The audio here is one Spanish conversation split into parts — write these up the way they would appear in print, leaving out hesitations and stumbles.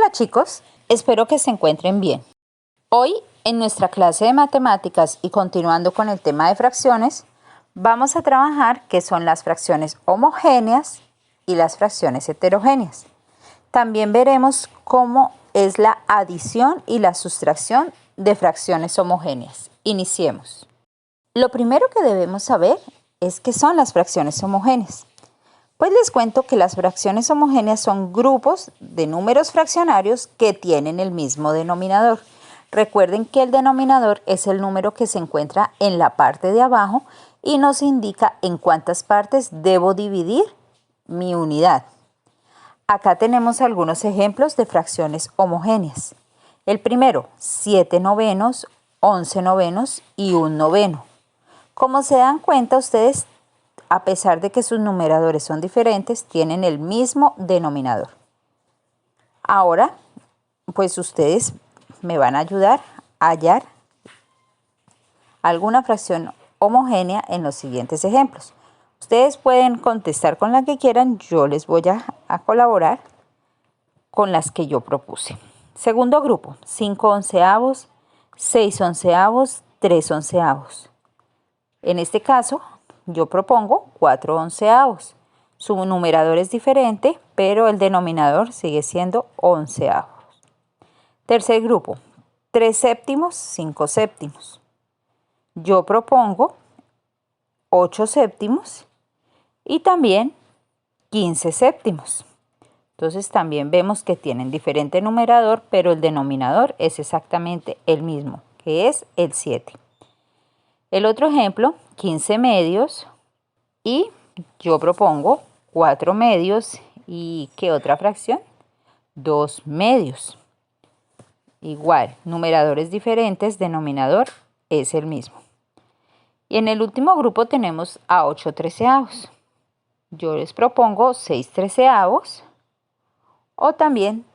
Hola chicos, espero que se encuentren bien. Hoy en nuestra clase de matemáticas y continuando con el tema de fracciones, vamos a trabajar qué son las fracciones homogéneas y las fracciones heterogéneas. También veremos cómo es la adición y la sustracción de fracciones homogéneas. Iniciemos. Lo primero que debemos saber es qué son las fracciones homogéneas. Pues les cuento que las fracciones homogéneas son grupos de números fraccionarios que tienen el mismo denominador. Recuerden que el denominador es el número que se encuentra en la parte de abajo y nos indica en cuántas partes debo dividir mi unidad. Acá tenemos algunos ejemplos de fracciones homogéneas. El primero, 7 novenos, 11 novenos y 1 noveno. Como se dan cuenta ustedes, a pesar de que sus numeradores son diferentes, tienen el mismo denominador. Ahora, pues ustedes me van a ayudar a hallar alguna fracción homogénea en los siguientes ejemplos. Ustedes pueden contestar con la que quieran, yo les voy a colaborar con las que yo propuse. Segundo grupo, 5 onceavos, 6 onceavos, 3 onceavos. En este caso, yo propongo 4 onceavos. Su numerador es diferente, pero el denominador sigue siendo onceavos. Tercer grupo, 3 séptimos, 5 séptimos. Yo propongo 8 séptimos y también 15 séptimos. Entonces también vemos que tienen diferente numerador, pero el denominador es exactamente el mismo, que es el 7. El otro ejemplo, 15 medios y yo propongo 4 medios y ¿qué otra fracción? 2 medios. Igual, numeradores diferentes, denominador es el mismo. Y en el último grupo tenemos a 8 treceavos. Yo les propongo 6 treceavos o también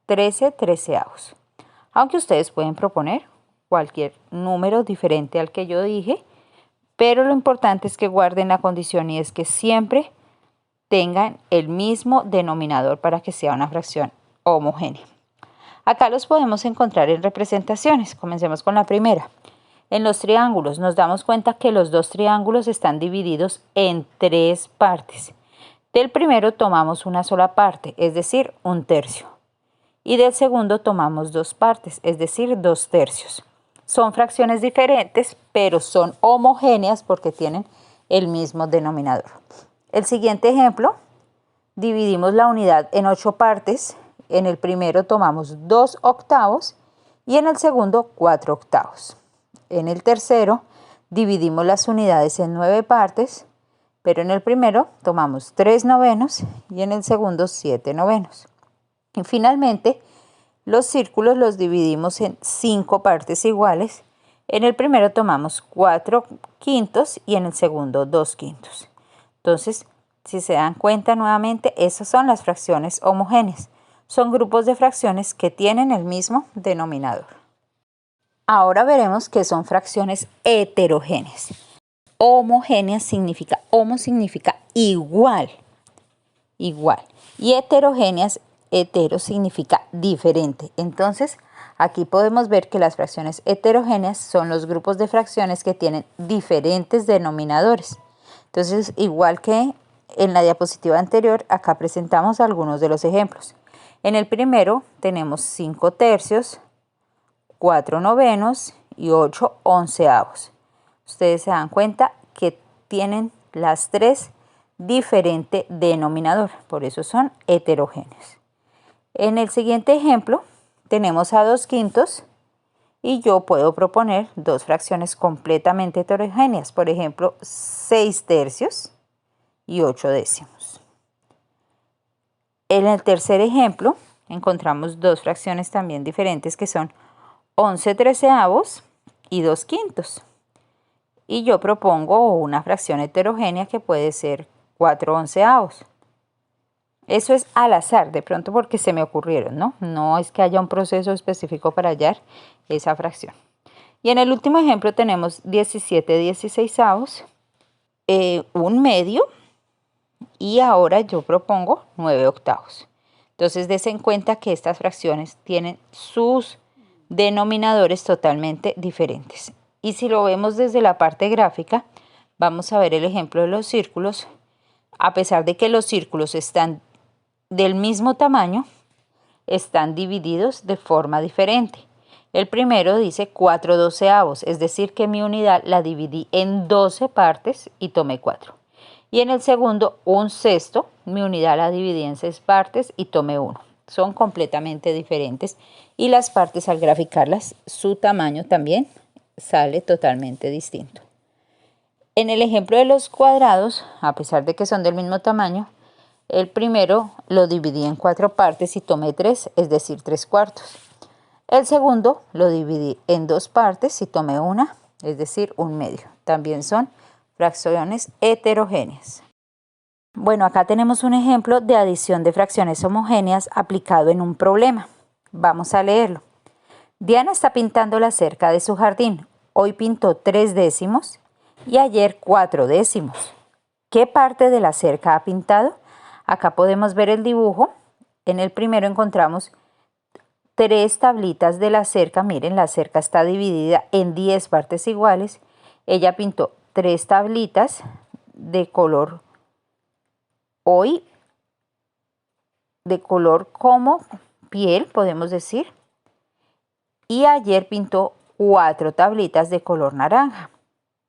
13 treceavos. Aunque ustedes pueden proponer cualquier número diferente al que yo dije, pero lo importante es que guarden la condición y es que siempre tengan el mismo denominador para que sea una fracción homogénea. Acá los podemos encontrar en representaciones. Comencemos con la primera. En los triángulos nos damos cuenta que los dos triángulos están divididos en 3 partes. Del primero tomamos una sola parte, es decir, 1/3. Y del segundo tomamos 2 partes, es decir, 2/3. Son fracciones diferentes, pero son homogéneas porque tienen el mismo denominador. El siguiente ejemplo, dividimos la unidad en 8 partes. En el primero tomamos 2 octavos y en el segundo 4 octavos. En el tercero, dividimos las unidades en 9 partes, pero en el primero tomamos 3 novenos y en el segundo 7 novenos. Y finalmente, los círculos los dividimos en 5 partes iguales. En el primero tomamos 4 quintos y en el segundo 2 quintos. Entonces, si se dan cuenta nuevamente, esas son las fracciones homogéneas. Son grupos de fracciones que tienen el mismo denominador. Ahora veremos qué son fracciones heterogéneas. Homogéneas significa, homo significa igual. Igual. Y heterogéneas, hetero significa diferente. Entonces, aquí podemos ver que las fracciones heterogéneas son los grupos de fracciones que tienen diferentes denominadores. Entonces, igual que en la diapositiva anterior, acá presentamos algunos de los ejemplos. En el primero tenemos 5 tercios, 4 novenos y 8 onceavos. Ustedes se dan cuenta que tienen las 3 diferente denominador, por eso son heterogéneos. En el siguiente ejemplo tenemos a 2 quintos y yo puedo proponer 2 fracciones completamente heterogéneas, por ejemplo 6 tercios y 8 décimos. En el tercer ejemplo encontramos 2 fracciones también diferentes que son 11 treceavos y 2 quintos. Y yo propongo una fracción heterogénea que puede ser 4 onceavos. Eso es al azar, de pronto porque se me ocurrieron, ¿no? No es que haya un proceso específico para hallar esa fracción. Y en el último ejemplo tenemos 17 dieciseisavos, 1 medio y ahora yo propongo 9 octavos. Entonces, des en cuenta que estas fracciones tienen sus denominadores totalmente diferentes. Y si lo vemos desde la parte gráfica, vamos a ver el ejemplo de los círculos. A pesar de que los círculos están del mismo tamaño, están divididos de forma diferente. El primero dice 4/12, es decir que mi unidad la dividí en 12 partes y tomé 4. Y en el segundo, 1/6, mi unidad la dividí en 6 partes y tomé 1. Son completamente diferentes y las partes al graficarlas, su tamaño también sale totalmente distinto. En el ejemplo de los cuadrados, a pesar de que son del mismo tamaño, el primero lo dividí en 4 partes y tomé 3, es decir, 3/4. El segundo lo dividí en 2 partes y tomé 1, es decir, 1/2. También son fracciones heterogéneas. Bueno, acá tenemos un ejemplo de adición de fracciones homogéneas aplicado en un problema. Vamos a leerlo. Diana está pintando la cerca de su jardín. Hoy pintó 3/10 y ayer 4/10. ¿Qué parte de la cerca ha pintado? Acá podemos ver el dibujo. En el primero encontramos 3 tablitas de la cerca. Miren, la cerca está dividida en 10 partes iguales. Ella pintó 3 tablitas de color hoy, de color como piel, podemos decir. Y ayer pintó 4 tablitas de color naranja.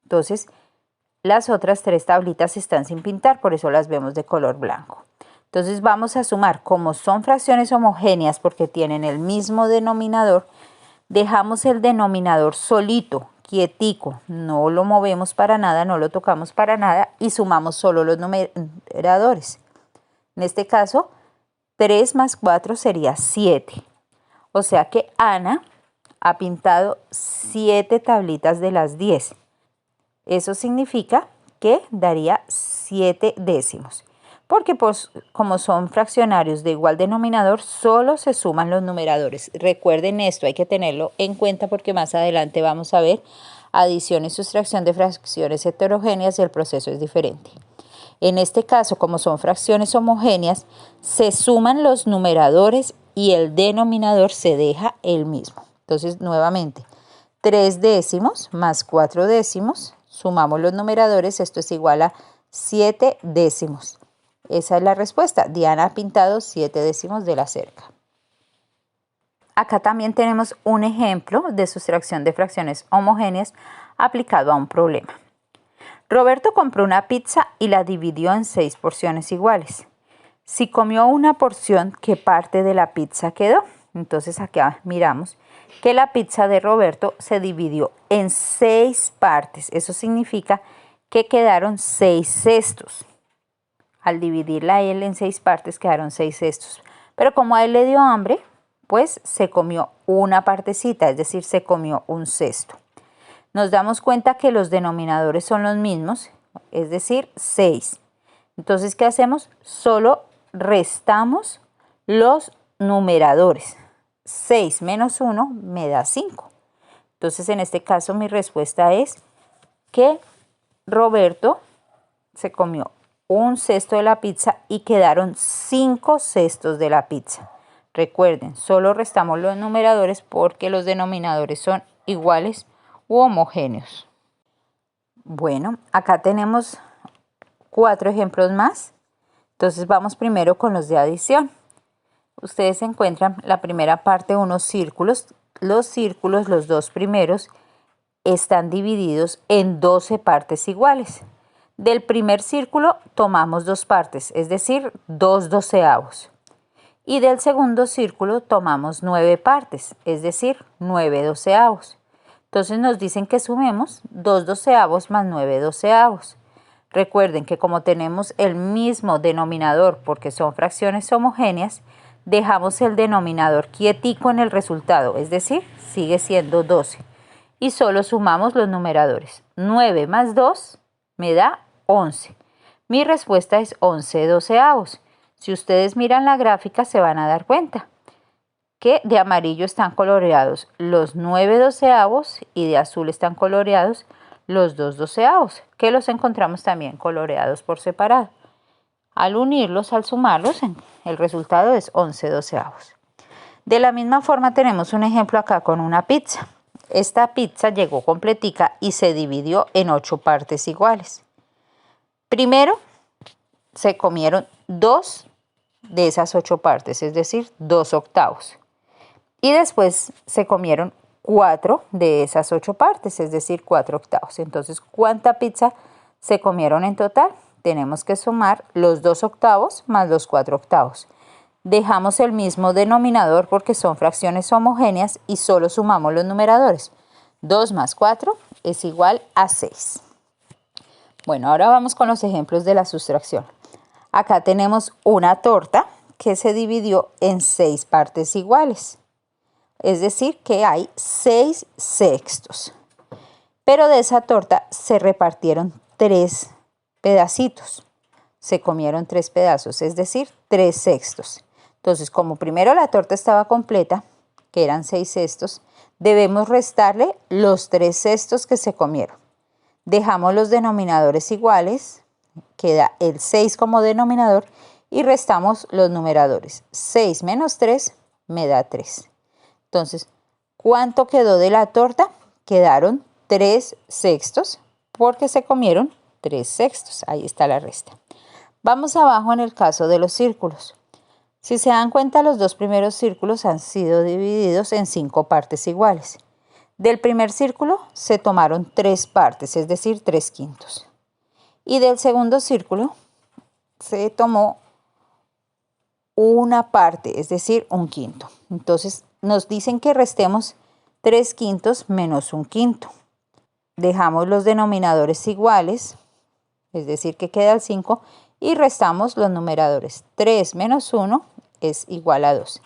Entonces, las otras 3 tablitas están sin pintar, por eso las vemos de color blanco. Entonces vamos a sumar, como son fracciones homogéneas porque tienen el mismo denominador, dejamos el denominador solito, quietico, no lo movemos para nada, no lo tocamos para nada y sumamos solo los numeradores. En este caso, 3 más 4 sería 7. O sea que Ana ha pintado 7 tablitas de las 10. Eso significa que daría 7/10. Porque pues, como son fraccionarios de igual denominador, solo se suman los numeradores. Recuerden esto, hay que tenerlo en cuenta porque más adelante vamos a ver adición y sustracción de fracciones heterogéneas y el proceso es diferente. En este caso, como son fracciones homogéneas, se suman los numeradores y el denominador se deja el mismo. Entonces, nuevamente, 3/10 más 4/10, sumamos los numeradores, esto es igual a 7/10. Esa es la respuesta. Diana ha pintado 7/10 de la cerca. Acá también tenemos un ejemplo de sustracción de fracciones homogéneas aplicado a un problema. Roberto compró una pizza y la dividió en 6 porciones iguales. Si comió una porción, ¿qué parte de la pizza quedó? Entonces acá miramos que la pizza de Roberto se dividió en 6 partes. Eso significa que quedaron 6 cestos. Al dividirla a él en 6 partes quedaron 6 cestos. Pero como a él le dio hambre, pues se comió una partecita, es decir, se comió un cesto. Nos damos cuenta que los denominadores son los mismos, es decir, 6. Entonces, ¿qué hacemos? Solo restamos los numeradores. 6 menos 1 me da 5. Entonces, en este caso, mi respuesta es que Roberto se comió un cesto de la pizza y quedaron 5 cestos de la pizza. Recuerden, solo restamos los numeradores porque los denominadores son iguales u homogéneos. Bueno, acá tenemos 4 ejemplos más. Entonces vamos primero con los de adición. Ustedes encuentran la primera parte unos círculos. Los círculos, los 2 primeros, están divididos en 12 partes iguales. Del primer círculo tomamos 2 partes, es decir, 2/12. Y del segundo círculo tomamos 9 partes, es decir, 9/12. Entonces nos dicen que sumemos 2/12 más 9/12. Recuerden que como tenemos el mismo denominador porque son fracciones homogéneas, dejamos el denominador quietico en el resultado, es decir, sigue siendo 12. Y solo sumamos los numeradores. 9 más 2 me da 11. Mi respuesta es 11/12. Si ustedes miran la gráfica se van a dar cuenta que de amarillo están coloreados los 9/12 y de azul están coloreados los 2/12, que los encontramos también coloreados por separado. Al unirlos, al sumarlos, el resultado es 11/12. De la misma forma tenemos un ejemplo acá con una pizza. Esta pizza llegó completica y se dividió en 8 partes iguales. Primero se comieron 2 de esas 8 partes, es decir, 2/8. Y después se comieron 4 de esas 8 partes, es decir, 4/8. Entonces, ¿cuánta pizza se comieron en total? Tenemos que sumar los 2/8 más los 4/8. Dejamos el mismo denominador porque son fracciones homogéneas y solo sumamos los numeradores. 2 más 4 es igual a 6. Bueno, ahora vamos con los ejemplos de la sustracción. Acá tenemos una torta que se dividió en 6 partes iguales. Es decir, que hay 6/6. Pero de esa torta se repartieron 3 pedacitos. Se comieron 3 pedazos, es decir, 3/6. Entonces, como primero la torta estaba completa, que eran 6/6, debemos restarle los 3/6 que se comieron. Dejamos los denominadores iguales, queda el 6 como denominador y restamos los numeradores. 6 menos 3 me da 3. Entonces, ¿cuánto quedó de la torta? Quedaron 3/6 porque se comieron 3/6. Ahí está la resta. Vamos abajo en el caso de los círculos. Si se dan cuenta, los 2 primeros círculos han sido divididos en 5 partes iguales. Del primer círculo se tomaron 3 partes, es decir, 3/5. Y del segundo círculo se tomó una parte, es decir, 1/5. Entonces, nos dicen que restemos 3/5 menos 1/5. Dejamos los denominadores iguales, es decir, que queda el 5, y restamos los numeradores. 3 menos 1 es igual a 2.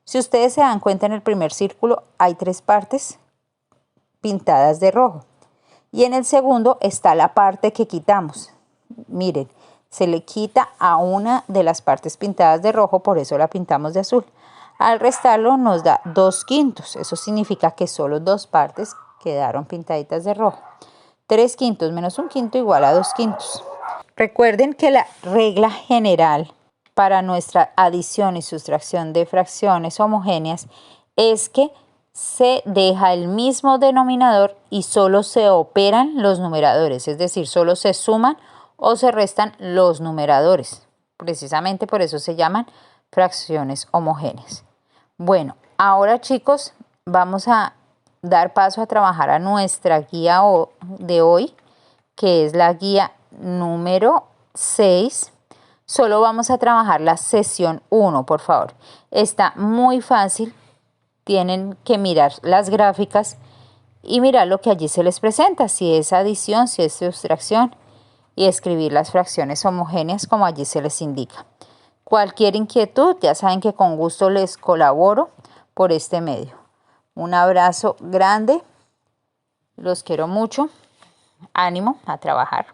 Si ustedes se dan cuenta, en el primer círculo hay 3 partes pintadas de rojo. Y en el segundo está la parte que quitamos. Miren, se le quita a una de las partes pintadas de rojo, por eso la pintamos de azul. Al restarlo nos da 2/5. Eso significa que solo 2 partes quedaron pintaditas de rojo. 3/5 menos 1/5 igual a 2/5. Recuerden que la regla general para nuestra adición y sustracción de fracciones homogéneas es que se deja el mismo denominador y solo se operan los numeradores, es decir, solo se suman o se restan los numeradores. Precisamente por eso se llaman fracciones homogéneas. Bueno, ahora chicos, vamos a dar paso a trabajar a nuestra guía de hoy, que es la guía número 6. Solo vamos a trabajar la sesión 1, por favor. Está muy fácil. Tienen que mirar las gráficas y mirar lo que allí se les presenta, si es adición, si es sustracción, y escribir las fracciones homogéneas como allí se les indica. Cualquier inquietud, ya saben que con gusto les colaboro por este medio. Un abrazo grande, los quiero mucho, ánimo a trabajar.